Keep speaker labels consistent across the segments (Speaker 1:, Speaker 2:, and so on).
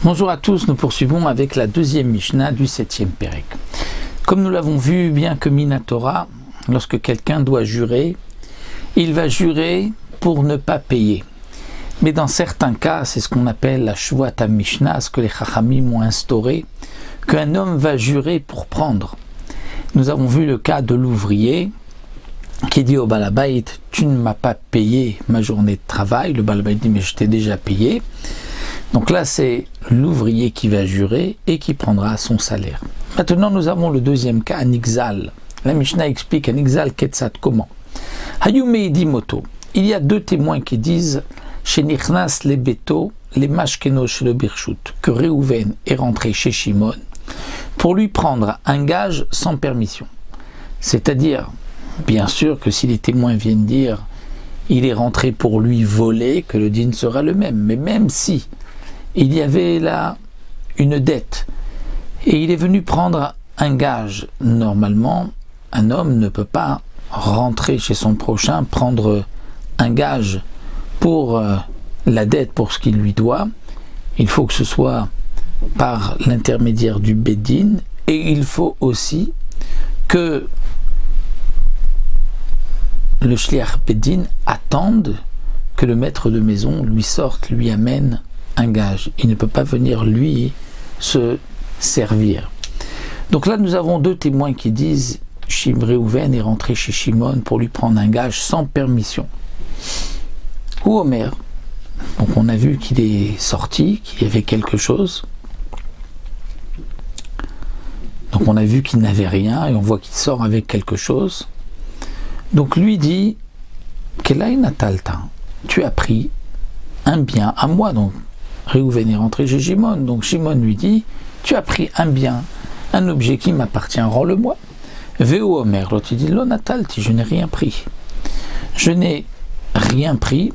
Speaker 1: Bonjour à tous, nous poursuivons avec la deuxième Mishnah du 7e Pérec. Comme nous l'avons vu, bien que Minatora, lorsque quelqu'un doit jurer, il va jurer pour ne pas payer. Mais dans certains cas, c'est ce qu'on appelle la Shvuat Mishnah, ce que les Chachamim ont instauré, qu'un homme va jurer pour prendre. Nous avons vu le cas de l'ouvrier qui dit au Balabait, tu ne m'as pas payé ma journée de travail. Le Balabait dit, mais je t'ai déjà payé. Donc là, c'est l'ouvrier qui va jurer et qui prendra son salaire. Maintenant, nous avons le deuxième cas, un Ixal. La Mishnah explique un Ixal Ketzat comment. Hayumeidi Moto. Il y a deux témoins qui disent chez Nichnas les Beto, les Mashkeno chez le Birchut, que Réhouven est rentré chez Shimon pour lui prendre un gage sans permission. C'est-à-dire, bien sûr que si les témoins viennent dire il est rentré pour lui voler, que le dîne sera le même. Mais même si il y avait là une dette et il est venu prendre un gage, normalement, un homme ne peut pas rentrer chez son prochain, prendre un gage pour la dette, pour ce qu'il lui doit. Il faut que ce soit par l'intermédiaire du Bédine, et il faut aussi que le Shliach Bédine attende que le maître de maison lui sorte, lui amène un gage. Il ne peut pas venir lui se servir. Donc là nous avons deux témoins qui disent Réhouven est rentré chez Shimon pour lui prendre un gage sans permission. Ou Omer. Donc on a vu qu'il est sorti, qu'il y avait quelque chose. Donc on a vu qu'il n'avait rien et on voit qu'il sort avec quelque chose. Donc lui dit Kelai Natalta, tu as pris un bien à moi. Donc Réhouven est rentré chez Shimon. Donc Shimon lui dit tu as pris un bien, un objet qui m'appartient, rends-le-moi. Veo Omer, l'autre dit Lo Natalti, je n'ai rien pris. Je n'ai rien pris.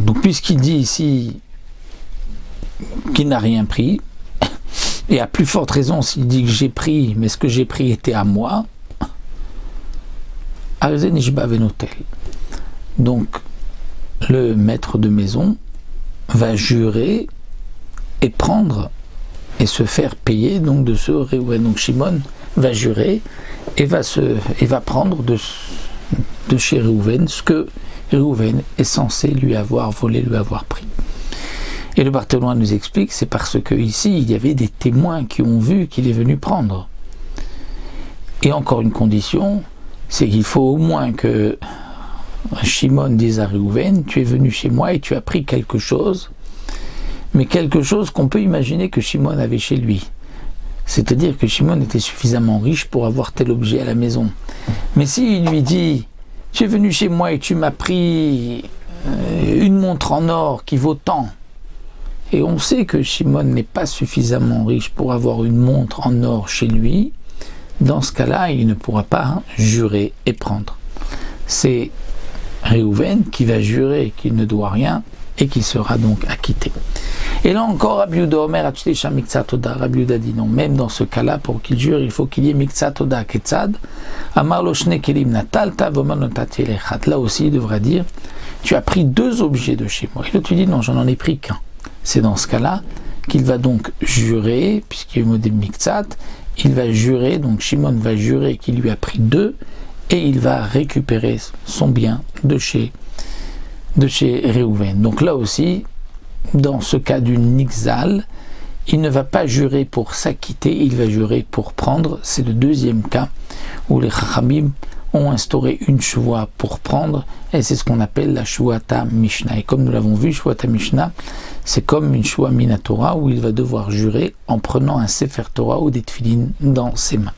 Speaker 1: Donc puisqu'il dit ici qu'il n'a rien pris, et à plus forte raison s'il dit que j'ai pris, mais ce que j'ai pris était à moi, donc le maître de maison va jurer et prendre et se faire payer donc de ce Réhouven. Donc Shimon va jurer et va prendre de chez Réhouven ce que Réhouven est censé lui avoir volé, lui avoir pris. Et le Barthénois nous explique, c'est parce que ici il y avait des témoins qui ont vu qu'il est venu prendre. Et encore une condition, c'est qu'il faut au moins que Shimon dise à Réhouven, tu es venu chez moi et tu as pris quelque chose, mais quelque chose qu'on peut imaginer que Shimon avait chez lui. C'est-à-dire que Shimon était suffisamment riche pour avoir tel objet à la maison. Mais s'il lui dit, tu es venu chez moi et tu m'as pris une montre en or qui vaut tant, et on sait que Shimon n'est pas suffisamment riche pour avoir une montre en or chez lui, dans ce cas-là, il ne pourra pas jurer et prendre. C'est Réhouven qui va jurer qu'il ne doit rien et qui sera donc acquitté. Et là encore, Rabbi Yehuda Omer Achtesha Miktsatoda. Rabbi Yehuda dit non, même dans ce cas-là, pour qu'il jure, il faut qu'il y ait Miktsatoda Ketzad. Amar lo shne kelim natalta v'omer notati lechat. Là aussi, il devra dire, tu as pris deux objets de chez moi. Et là, tu dis non, j'en en ai pris qu'un. C'est dans ce cas-là qu'il va donc jurer, puisqu'il y a eu modèle Miktsat, il va jurer, donc Shimon va jurer qu'il lui a pris deux, et il va récupérer son bien de chez Réhouven. Donc là aussi, dans ce cas du Nixal, il ne va pas jurer pour s'acquitter, il va jurer pour prendre. C'est le deuxième cas où les Chachamim ont instauré une Shuvah pour prendre, et c'est ce qu'on appelle la Shuata Mishnah. Et comme nous l'avons vu, Shuata Mishnah, c'est comme une Shua Minatora où il va devoir jurer en prenant un Sefer Torah ou des Tfilin dans ses mains.